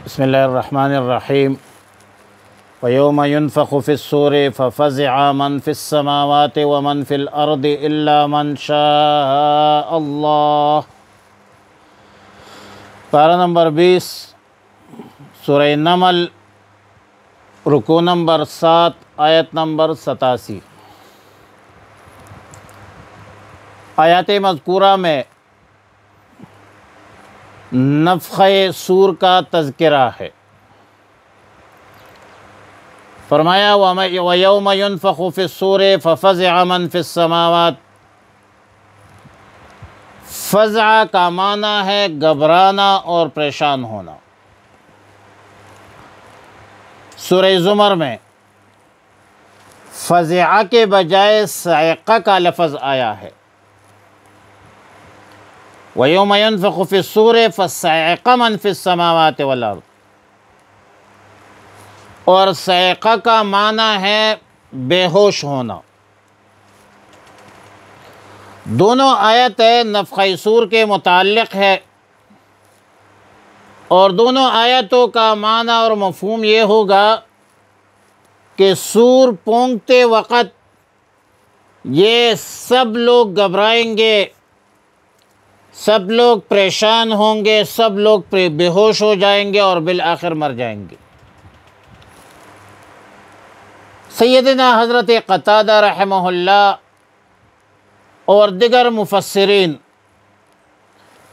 بسم اللہ الرحمن الرحیم وَيَوْمَ يُنْفَخُ فِي الصُّورِ فَفَزِعَ مَنْ فِي السَّمَاوَاتِ وَمَنْ فِي الْأَرْضِ إِلَّا مَنْ شَاءَ اللہ۔ پارہ نمبر 20 سورہ نمل، رکوع نمبر 7 آیت نمبر 87۔ آیات مذکورہ میں نفخہ صور کا تذکرہ ہے۔ فرمایا وَيَوْمَ يُنْفَخُ فِي الصُّورِ فَفَزِعَ مَنْ فِي السَّمَاوَاتِ۔ فزع کا معنی ہے گھبرانا اور پریشان ہونا۔ سورہ زمر میں فزع کے بجائے صعقہ کا لفظ آیا ہے۔ وَيَوْمَ يُنْفَخُ فِي الصُّورِ فَصَعِقَ مَنْ فِي السَّمَاوَاتِ وَالْأَرْضِ۔ اور صعقہ کا معنی ہے بے ہوش ہونا۔ دونوں آیت نفخہ صور کے متعلق ہے، اور دونوں آیتوں کا معنی اور مفہوم یہ ہوگا کہ صور پونگتے وقت یہ سب لوگ گھبرائیں گے، سب لوگ پریشان ہوں گے، سب لوگ بے ہوش ہو جائیں گے اور بالآخر مر جائیں گے۔ سیدنا حضرت قتادہ رحمہ اللہ اور دیگر مفسرین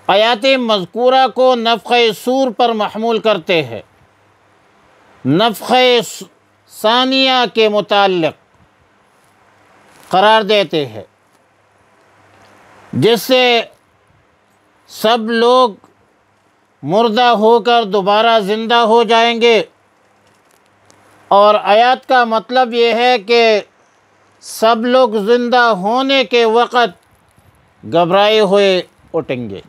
آیات مذکورہ کو نفخہ صور پر محمول کرتے ہیں، نفخہ ثانیہ کے متعلق قرار دیتے ہیں، جس سے سب لوگ مردہ ہو کر دوبارہ زندہ ہو جائیں گے، اور آیات کا مطلب یہ ہے کہ سب لوگ زندہ ہونے کے وقت گھبرائے ہوئے اٹھیں گے۔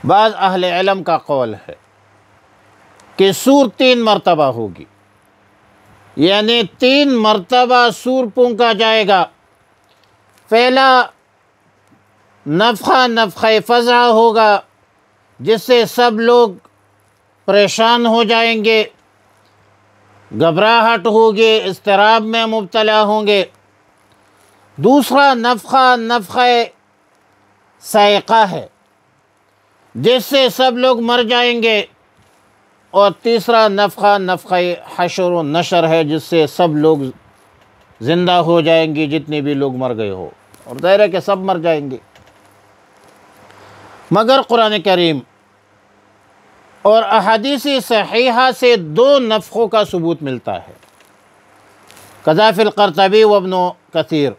بعض اہل علم کا قول ہے کہ صور 3 مرتبہ ہوگی، یعنی 3 مرتبہ صور پھونکا جائے گا۔ پہلا نفخہ فزع ہوگا، جس سے سب لوگ پریشان ہو جائیں گے، گھبراہٹ ہوگی، اضطراب میں مبتلا ہوں گے۔ دوسرا نفخہ صاعقہ ہے، جس سے سب لوگ مر جائیں گے، اور تیسرا نفخہ حشر و نشر ہے، جس سے سب لوگ زندہ ہو جائیں گے، جتنے بھی لوگ مر گئے ہو، اور ظاہر ہے کہ سب مر جائیں گے۔ مگر قرآن کریم اور احادیث صحیحہ سے 2 نفخوں کا ثبوت ملتا ہے۔ قذا فی القرطبی و ابن کثیر۔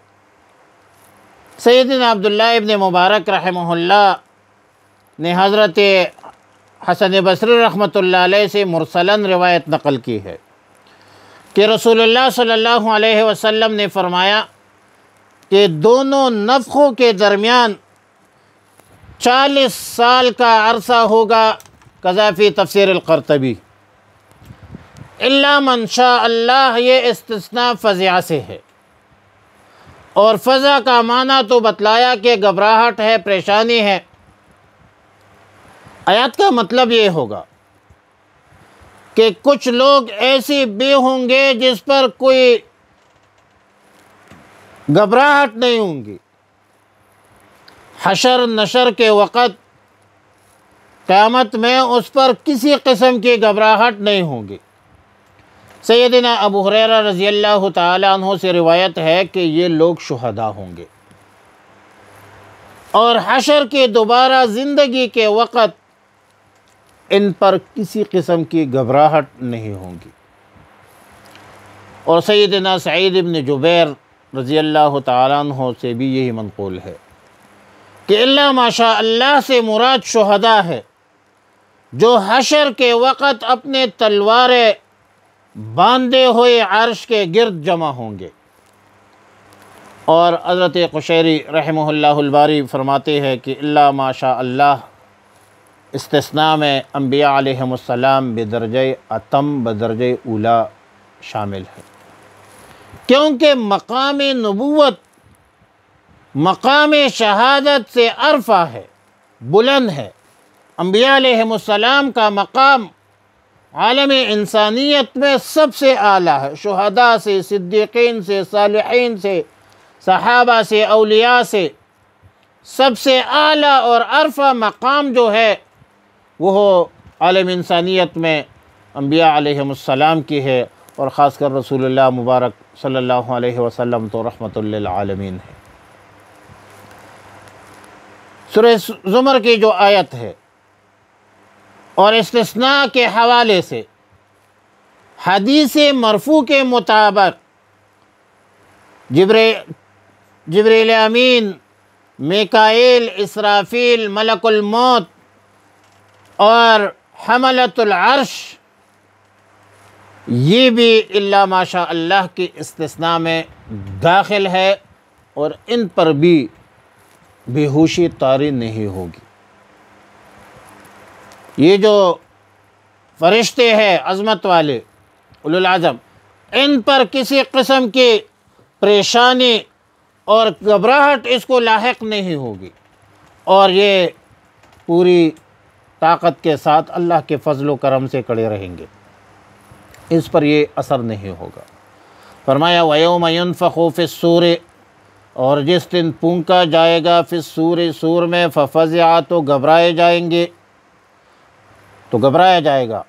سیدنا عبداللہ ابن مبارک رحمہ اللہ نے حضرت حسن بصری رحمۃ اللہ علیہ سے مرسلاً روایت نقل کی ہے کہ رسول اللہ صلی اللہ علیہ وسلم نے فرمایا کہ دونوں نفخوں کے درمیان 40 سال کا عرصہ ہوگا۔ قذا فی تفسیر القرطبی۔ الا من شاء اللہ، یہ استثناء فزع سے ہے، اور فزع کا معنی تو بتلایا کہ گھبراہٹ ہے، پریشانی ہے۔ آیات کا مطلب یہ ہوگا کہ کچھ لوگ ایسی بھی ہوں گے جس پر کوئی گھبراہٹ نہیں ہوں گی۔ حشر نشر کے وقت قیامت میں اس پر کسی قسم کی گھبراہٹ نہیں ہوگی۔ سیدنا ابو ہریرہ رضی اللہ تعالیٰ عنہ سے روایت ہے کہ یہ لوگ شہداء ہوں گے، اور حشر کی دوبارہ زندگی کے وقت ان پر کسی قسم کی گھبراہٹ نہیں ہوگی۔ اور سیدنا سعید بن جبیر رضی اللہ تعالیٰ عنہ سے بھی یہی منقول ہے کہ الا ما شاء اللہ سے مراد شہداء ہے، جو حشر کے وقت اپنے تلواریں باندھے ہوئے عرش کے گرد جمع ہوں گے۔ اور حضرت قشیری رحمہ اللہ الباری فرماتے ہیں کہ الا ما شاء اللہ استثناء میں انبیاء علیہم السلام بدرجہ اتم بدرجہ اولا شامل ہے، کیونکہ مقام نبوت مقام شہادت سے عرفہ ہے، بلند ہے۔ انبیاء علیہم السلام کا مقام عالم انسانیت میں سب سے اعلیٰ ہے، شہداء سے، صدیقین سے، صالحین سے، صحابہ سے، اولیاء سے سب سے اعلیٰ اور عرفہ مقام جو ہے وہ عالم انسانیت میں انبیاء علیہم السلام کی ہے، اور خاص کر رسول اللہ مبارک صلی اللہ علیہ وسلم تو رحمت للعالمین ہے۔ سورہ زمر کی جو آیت ہے اور استثناء کے حوالے سے حدیث مرفوع کے مطابق جبریل امین، میکائیل، اسرافیل، ملک الموت اور حملۃ العرش، یہ بھی الا ماشاء اللہ کی استثناء میں داخل ہے، اور ان پر بھی بے ہوشی طاری نہیں ہوگی۔ یہ جو فرشتے ہیں عظمت والے اولو العزم، ان پر کسی قسم کی پریشانی اور گھبراہٹ اس کو لاحق نہیں ہوگی، اور یہ پوری طاقت کے ساتھ اللہ کے فضل و کرم سے کھڑے رہیں گے، اس پر یہ اثر نہیں ہوگا۔ فرمایا وَيَوْمَ يُنفَخُ فِي الصُّورِ، اور جس دن پھونکا جائے گا فی الصور، سور میں، ففزع، تو گھبرائے جائیں گے، تو گھبرایا جائے گا،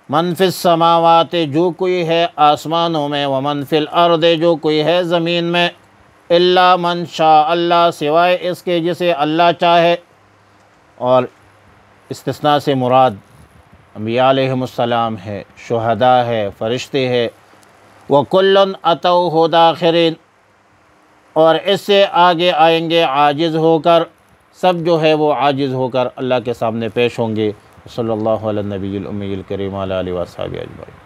من فی السماوات، جو کوئی ہے آسمانوں میں، ومن فی الارض، جو کوئی ہے زمین میں، الا من شاء اللہ، سوائے اس کے جسے اللہ چاہے۔ اور استثناء سے مراد انبیاء علیہم السلام ہے، شہداء ہے، فرشتے ہے، وَكُلٌّ أَتَوْهُ دَاخِرِينَ، اور اس سے آگے آئیں گے عاجز ہو کر، سب جو ہے وہ عاجز ہو کر اللہ کے سامنے پیش ہوں گے۔ صلی اللہ علی النبی الامی الکریم وعلی آلہ وصحبہ اجمعین۔